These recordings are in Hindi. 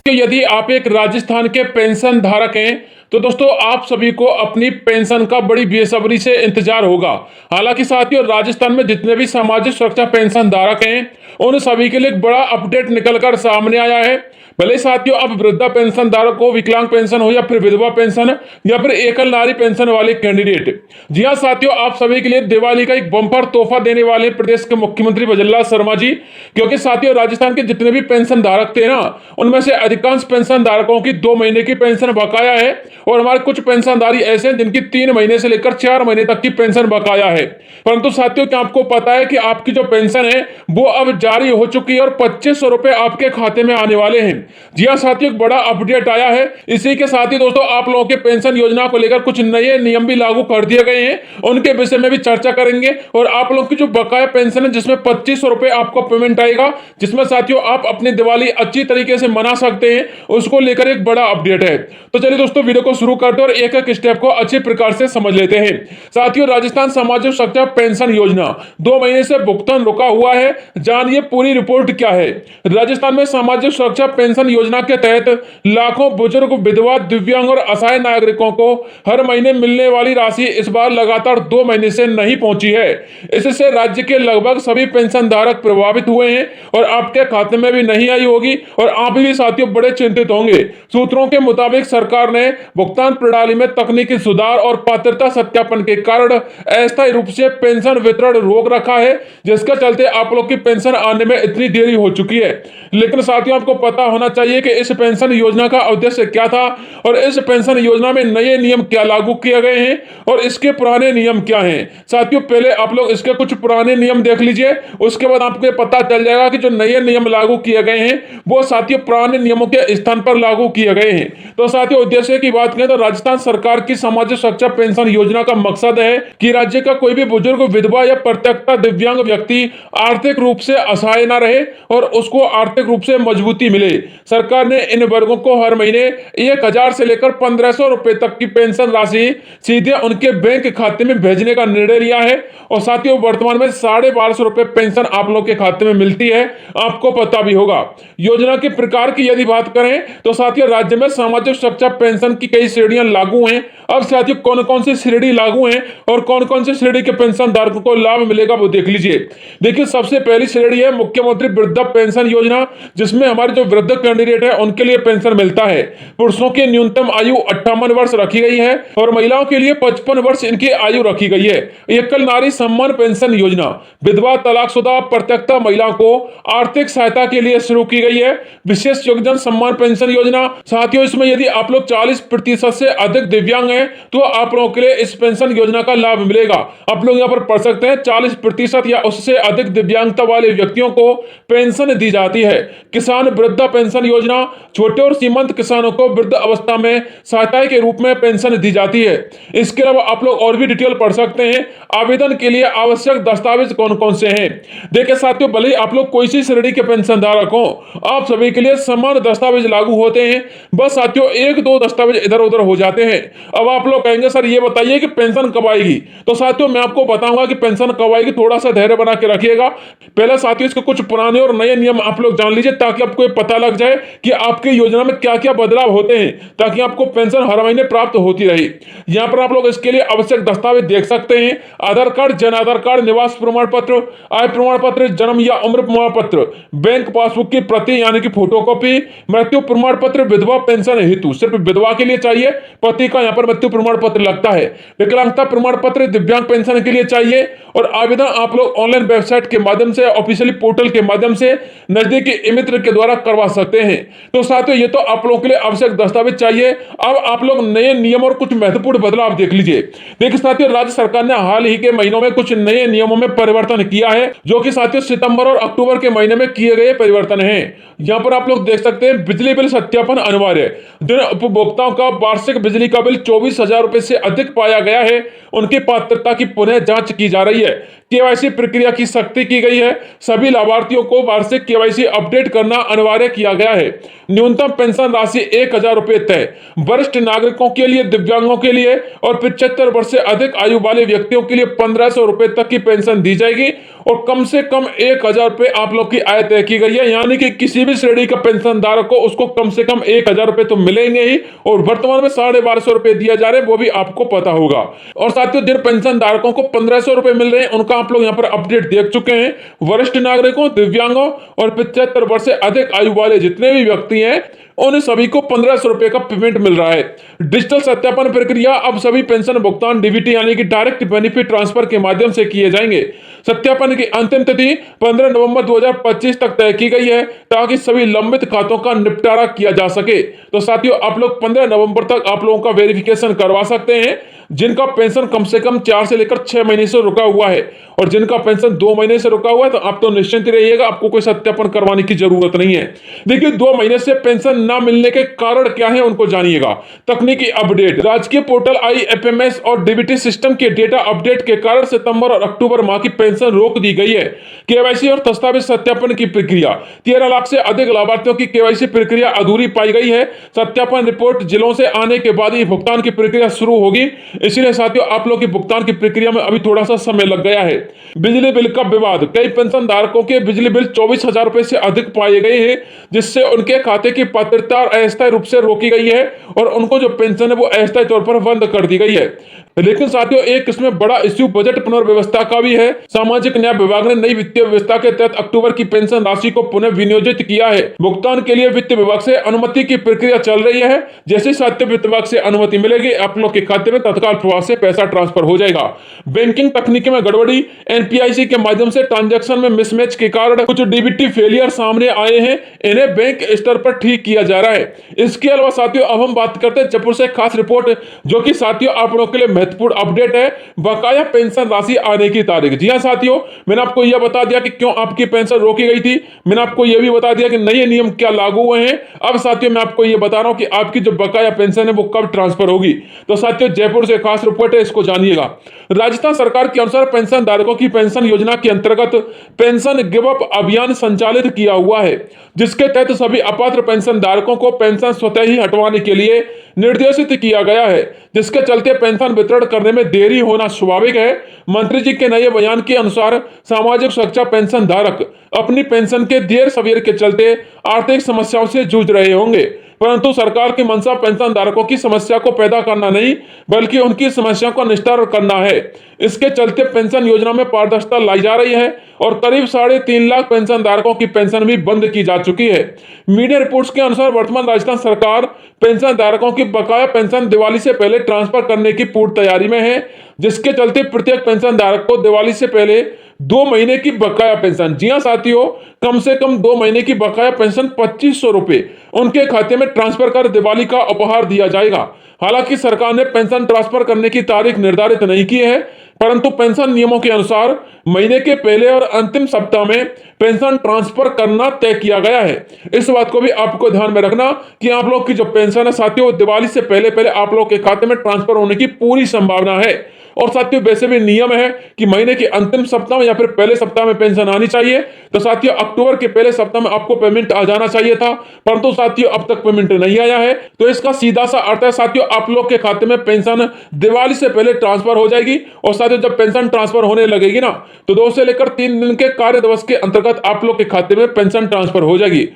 यदि आप एक राजस्थान के पेंशन धारक हैं तो दोस्तों आप सभी को अपनी पेंशन का बड़ी बेसब्री से इंतजार होगा। हालांकि साथियों, राजस्थान में जितने भी सामाजिक सुरक्षा पेंशन धारक हैं उन सभी के लिए एक बड़ा अपडेट निकलकर सामने आया है। भले साथियों अब वृद्धा पेंशन धारक हो, विकलांग पेंशन हो या फिर विधवा पेंशन या फिर एकल नारी पेंशन वाले कैंडिडेट। जी हाँ साथियों, आप सभी के लिए दिवाली का एक बम्पर तोहफा देने वाले प्रदेश के मुख्यमंत्री भजनलाल शर्मा जी। क्योंकि साथियों राजस्थान के जितने भी पेंशन धारक थे ना, उनमें से अधिकांश पेंशन धारकों की 2 महीने की पेंशन बकाया है और हमारे कुछ पेंशनधारी ऐसे हैं जिनकी 3 महीने से लेकर 4 महीने तक की पेंशन बकाया है। परंतु साथियों, क्या आपको पता है कि आपकी जो पेंशन है वो अब जारी हो चुकी है और 2500 रुपए आपके खाते में आने वाले हैं। जी हाँ साथियों, एक बड़ा अपडेट आया है। इसी के साथ ही दोस्तों आप लोगों के पेंशन योजना को लेकर कुछ नए नियम भी लागू कर दिए गए हैं, उनके विषय में भी चर्चा करेंगे। और आप लोगों की जो बकाया पेंशन है जिसमें 2500 रुपए आपको पेमेंट आएगा, जिसमें साथियों आप अपनी दिवाली अच्छी तरीके से मना सकते हैं, उसको लेकर एक बड़ा अपडेट है। तो चलिए दोस्तों वीडियो को शुरू करते हैं और एक एक स्टेप को अच्छे प्रकार से समझ लेते हैं। साथियों, राजस्थान सामाजिक सुरक्षा पेंशन योजना 2 महीने से भुगतान रुका हुआ है। जानिए पूरी रिपोर्ट क्या है। राजस्थान में सामाजिक सुरक्षा पेंशन योजना के तहत लाखों बुजुर्ग, विधवा, दिव्यांग और असहाय नागरिकों को हर महीने मिलने वाली राशि इस बार लगातार 2 महीने से नहीं पहुंची है। इससे राज्य के लगभग सभी पेंशन धारक प्रभावित हुए हैं और आपके खाते में भी नहीं आई होगी और आप भी साथियों बड़े चिंतित होंगे। सूत्रों के मुताबिक सरकार ने भुगतान प्रणाली में तकनीकी सुधार और पात्रता सत्यापन के कारण अस्थायी रूप से पेंशन वितरण रोक रखा है, जिसके चलते आप लोग की पेंशन आने में इतनी देरी हो चुकी है। लेकिन साथियों आपको पता होना चाहिए कि इस पेंशन योजना का उद्देश्य क्या था और इस पेंशन योजना में नए नियम क्या लागू किए गए हैं और इसके पुराने नियम क्या हैं। साथियों पहले आप लोग इसके कुछ पुराने नियम देख लीजिए, उसके बाद आपको पता चल जाएगा कि जो नए नियम लागू किए गए हैं वो साथियों पुराने नियमों के स्थान पर लागू किए गए हैं। तो साथियों उद्देश्य की बात करें तो राजस्थान सरकार की सामाजिक सुरक्षा पेंशन योजना का मकसद है कि राज्य का कोई भी बुजुर्ग, विधवा या प्रत्यक्षता दिव्यांग व्यक्ति आर्थिक रूप से असहाय न रहे और उसको आर्थिक रूप से मजबूती मिले। सरकार ने इन वर्गों को हर महीने 1000 से लेकर 1500 रुपए तक की पेंशन राशि सीधे उनके बैंक खाते में भेजने का निर्णय लिया है। और साथियों वर्तमान में 1250 रुपए पेंशन आप लोग के खाते में मिलती है, आपको पता भी होगा। योजना के प्रकार की यदि बात करें तो साथियों राज्य में सामाजिक सुरक्षा पेंशन की कई श्रेणियां लागू हैं। अब साथियों कौन कौन सी श्रेणी लागू हैं और कौन कौन सी श्रेणी के पेंशन धारकों को लाभ मिलेगा वो देख लीजिए। देखिए सबसे पहली श्रेणी है मुख्यमंत्री वृद्धा पेंशन योजना, जिसमें हमारे जो वृद्ध कैंडिडेट है उनके लिए पेंशन मिलता है। पुरुषों की न्यूनतम आयु 58 वर्ष रखी गई है और महिलाओं के लिए 55 वर्ष इनकी आयु रखी गई है। एकल नारी सम्मान पेंशन योजना विधवा, तलाकशुदा, प्रत्यक्षता महिलाओं को आर्थिक सहायता के लिए शुरू की गई है। विशेष योगदान सम्मान पेंशन योजना, साथियों इसमें यदि आप लोग 40% से अधिक दिव्यांग हैं तो आप लोगों के लिए इस पेंशन योजना का लाभ मिलेगा। आप लोग यहाँ पर पढ़ सकते हैं 40% या उससे अधिक दिव्यांगता वाले व्यक्तियों को पेंशन दी जाती है। किसान वृद्धा पेंशन योजना, छोटे और सीमांत किसानों को वृद्ध अवस्था में सहायता के रूप में पेंशन दी जाती है। इसके अलावा आप लोग और भी डिटेल पढ़ सकते हैं। आवेदन के लिए आवश्यक दस्तावेज कौन कौन से हैं। देखिए साथियों भले आप लोग कोई सी श्रेणी के पेंशन धारक हो, आप सभी के लिए समान दस्तावेज लागू होते हैं। बस साथियों 1-2 दस्तावेज इधर उधर हो जाते हैं। अब आप लोग कहेंगे सर ये बताइए कि पेंशन कब आएगी। तो साथियों मैं आपको बताऊंगा कि पेंशन कब आएगी, थोड़ा सा धैर्य बना के रखिएगा। पहले साथियों इसके कुछ पुराने और नए नियम आप लोग जान लीजिए ताकि आपको ये पता लग जाए कि आपकी योजना में क्या क्या बदलाव होते हैं, ताकि आपको पेंशन हर महीने प्राप्त होती रहे। यहाँ पर आप लोग इसके लिए आवश्यक दस्तावेज देख सकते हैं। आधार कार्ड, जन आधार कार्ड, निवास प्रमाण पत्र, आय प्रमाण पत्र, जन्म या उम्र प्रमाण पत्र, बैंक पासबुक की प्रति यानी कि फोटोकॉपी, मृत्यु प्रमाण पत्र विधवा पेंशन हेतु सिर्फ विधवा के लिए चाहिए, पति का यहाँ पर मृत्यु प्रमाण पत्र लगता है। विकलांगता प्रमाण पत्र दिव्यांग पेंशन के लिए चाहिए और आवेदन आप लोग ऑनलाइन वेबसाइट के माध्यम से, ऑफिशियली पोर्टल के माध्यम से नजदीकी ई-मित्र के द्वारा करवा सकते हैं। तो साथियों ये तो आप लोगों के लिए आवश्यक दस्तावेज चाहिए। अब आप लोग नए नियम और कुछ महत्वपूर्ण बदलाव देख लीजिए। देखिए साथियों राज्य सरकार ने हाल ही के महीनों में कुछ नए नियमों में परिवर्तन किया है, जो कि साथियों सितंबर और अक्टूबर के महीने में किए गए परिवर्तन हैं। यहाँ पर आप लोग देख सकते हैं बिजली बिल सत्यापन अनिवार्य। जिन उपभोक्ताओं का वार्षिक बिजली का बिल 24,000 रुपए से अधिक पाया गया है उनकी पात्रता की पुनः जांच की जा रही है। केवाईसी प्रक्रिया की सख्ती की गई है। सभी लाभार्थियों को वार्षिक केवाईसी अपडेट करना अनिवार्य किया गया है। न्यूनतम पेंशन राशि 1,000 रुपए तय। वरिष्ठ नागरिकों के लिए, दिव्यांगों के लिए और 75 वर्ष से अधिक आयु वाले व्यक्तियों के लिए 1,500 रुपए तक की पेंशन दी जाएगी और कम से कम 1,000 रुपए आप लोग की आय तय की गई है। यानी कि किसी भी श्रेणी का पेंशन धारक को उसको कम से कम 1,000 रुपए तो मिलेंगे ही और वर्तमान में 1,250 रुपए दिया जा रहे हैं, वो भी आपको पता होगा। और साथियों, जिन पेंशन धारकों को 1,500 रुपए मिल रहे हैं उनका आप लोग यहाँ पर अपडेट देख चुके हैं। वरिष्ठ नागरिकों, दिव्यांगों और 75 वर्ष से अधिक आयु वाले जितने भी व्यक्ति हैं उन सभी को 1,500 रुपए का पेमेंट मिल रहा है। डिजिटल सत्यापन प्रक्रिया अब सभी पेंशन भुगतान डीबीटी यानी कि डायरेक्ट बेनिफिट ट्रांसफर के माध्यम से किए जाएंगे। सत्यापन की अंतिम तिथि 15 नवंबर 2025 तक तय की गई है ताकि सभी लंबित खातों का निपटारा किया जा सके। तो साथियों, आप लोग 15 नवंबर तक आप लोगों का वेरिफिकेशन करवा सकते हैं जिनका पेंशन कम से कम 4 से लेकर 6 महीने से रुका हुआ है, और जिनका पेंशन 2 महीने से रुका हुआ है तो आप तो निश्चिंत रहिएगा, आपको कोई सत्यापन करवाने की जरूरत नहीं है। देखिए, 2 महीने से पेंशन ना मिलने के कारण क्या है उनको जानिएगा। तकनीकी अपडेट। राजकीय पोर्टल IFMS और डीबीटी सिस्टम के डेटा अपडेट के कारण सितंबर और अक्टूबर माह की पेंशन रोक दी गई है। केवाईसी और दस्तावेज सत्यापन की प्रक्रिया। 13 लाख से अधिक लाभार्थियों की केवाईसी प्रक्रिया अधूरी पाई गई है। सत्यापन रिपोर्ट जिलों से आने के बाद ही भुगतान की प्रक्रिया शुरू होगी। इसलिए साथियों, आप लोग की भुगतान की प्रक्रिया में अभी थोड़ा सा समय लग गया है। बिजली बिल का विवाद। कई पेंशन धारकों के बिजली बिल 24,000 रुपए से अधिक पाए गए हैं, जिससे उनके खाते की पात्रता अस्थायी रूप से रोकी गई है और उनको जो पेंशन है वो अस्थायी तौर पर बंद कर दी गई है। लेकिन साथियों, एक इसमें बड़ा इश्यू बजट पुनर्व्यवस्था का भी है। सामाजिक न्याय विभाग ने नई वित्तीय व्यवस्था के तहत अक्टूबर की पेंशन राशि को पुनः विनियोजित किया है। भुगतान के लिए वित्त विभाग से अनुमति की प्रक्रिया चल रही है। जैसे साथियों वित्त विभाग से अनुमति मिलेगी, आप लोग के खाते में तत्काल प्रभाव से पैसा ट्रांसफर हो जाएगा। बैंकिंग तकनीकी में गड़बड़ी। NPIC के माध्यम से ट्रांजैक्शन में मिसमैच के कारण कुछ डीबीटी फेलियर सामने आए हैं, इन्हें बैंक स्तर पर ठीक किया जा रहा है। इसके अलावा साथियों, अब हम बात करते हैं जयपुर से खास रिपोर्ट, जो कि साथियों आप लोगों के लिए महत्वपूर्ण अपडेट है। बकाया पेंशन राशि आने की तारीख। जी हां साथियों, मैंने आपको यह बता दिया कि क्यों आपकी पेंशन रोकी गई थी। मैंने आपको यह भी बता दिया कि नए नियम क्या लागू हुए हैं। अब साथियों, मैं आपको यह बता रहा हूं कि आपकी जो बकाया पेंशन है वो कब ट्रांसफर होगी। तो साथियों, जयपुर से खास रिपोर्ट है, इसको जानिएगा। राजस्थान सरकार के अनुसार पेंशन धारकों की पेंशन योजना के अंतर्गत पेंशन गिव अप अभियान संचालित किया हुआ है, जिसके तहत सभी अपात्र पेंशन धारकों को पेंशन स्वतः ही हटवाने के लिए निर्देशित किया गया है, जिसके चलते पेंशन वितरण करने में देरी होना स्वाभाविक है। मंत्री जी के नए बयान के अनुसार सामाजिक सुरक्षा पेंशन धारक अपनी पेंशन के देर सवेर के चलते आर्थिक समस्याओं से जूझ रहे होंगे, परंतु सरकार की मंशा पेंशन धारकों की समस्या को पैदा करना नहीं बल्कि उनकी समस्या को निस्तारण करना है। इसके चलते पेंशन योजना में पारदर्शिता लाई जा रही है और करीब 3.5 लाख पेंशन धारकों की पेंशन भी बंद की जा चुकी है। मीडिया रिपोर्ट्स के अनुसार वर्तमान राजस्थान सरकार पेंशन धारकों की बकाया पेंशन दिवाली से पहले ट्रांसफर करने की पूर्ण तैयारी में है, जिसके चलते प्रत्येक पेंशन धारक को दिवाली से पहले 2 महीने की बकाया पेंशन, जी हां साथियों, कम से कम 2 महीने की बकाया पेंशन 2,500 रुपए उनके खाते में ट्रांसफर कर दिवाली का उपहार दिया जाएगा। हालांकि सरकार ने पेंशन ट्रांसफर करने की तारीख निर्धारित नहीं की है, परंतु पेंशन नियमों के अनुसार महीने के पहले और अंतिम सप्ताह में पेंशन ट्रांसफर करना तय किया गया है। इस बात को भी आपको ध्यान में रखना कि आप लोग की जो पेंशन है साथियों, दिवाली से पहले पहले आप लोग के खाते में ट्रांसफर होने की पूरी संभावना है। और साथियों, वैसे भी नियम है कि महीने के अंतिम सप्ताह में या फिर पहले सप्ताह में पेंशन आनी चाहिए। तो साथियों, अक्टूबर के पहले सप्ताह में आपको पेमेंट आ जाना चाहिए था, परंतु साथियों अब तक पेमेंट नहीं आया है। तो इसका सीधा सा अर्थ है साथियों, आप लोग के खाते में पेंशन दिवाली से पहले ट्रांसफर हो जाएगी। और साथियों, जब पेंशन ट्रांसफर होने लगेगी ना, तो 2 से लेकर 3 दिन के कार्य दिवस के अंतर्गत आप लोग के खाते में पेंशन ट्रांसफर हो जाएगी।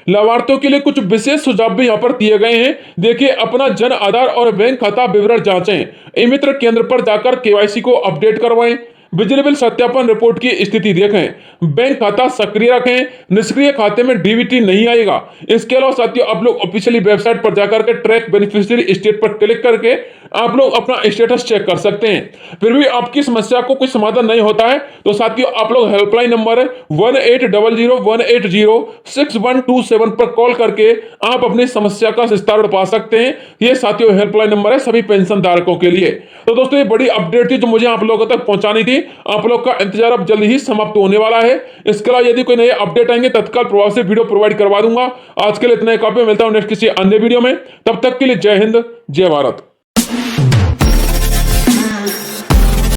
लाभार्थियों के लिए कुछ विशेष सुझाव भी यहाँ पर दिए गए हैं। देखिए, अपना जन आधार और बैंक खाता विवरण जांचें। ई-मित्र केंद्र पर जाकर केवाईसी को अपडेट करवाएं। बिजली बिल सत्यापन रिपोर्ट की स्थिति देखें। बैंक खाता सक्रिय रखें, निष्क्रिय खाते में डीबीटी नहीं आएगा। इसके अलावा साथियों, आप लोग ऑफिशियली वेबसाइट पर जाकर के ट्रैक बेनिफिशियरी स्टेट पर क्लिक करके आप लोग अपना स्टेटस चेक कर सकते हैं। फिर भी आपकी समस्या को कोई समाधान नहीं होता है तो साथियों, आप लोग हेल्पलाइन नंबर 180018061227 पर कॉल करके आप अपनी समस्या का निस्तारण पा सकते हैं। ये साथियों हेल्पलाइन नंबर है सभी पेंशन धारकों के लिए। तो दोस्तों, ये बड़ी अपडेट थी जो मुझे आप लोगों तक पहुंचानी थी। आप लोग का इंतजार अब जल्द ही समाप्त होने वाला है। इसके अलावा यदि कोई नए अपडेट आएंगे तत्काल प्रभाव से वीडियो प्रोवाइड करवा दूंगा। आज के लिए इतना ही, काफी मिलता हूं नेक्स्ट किसी अन्य वीडियो में। तब तक के लिए जय हिंद, जय भारत।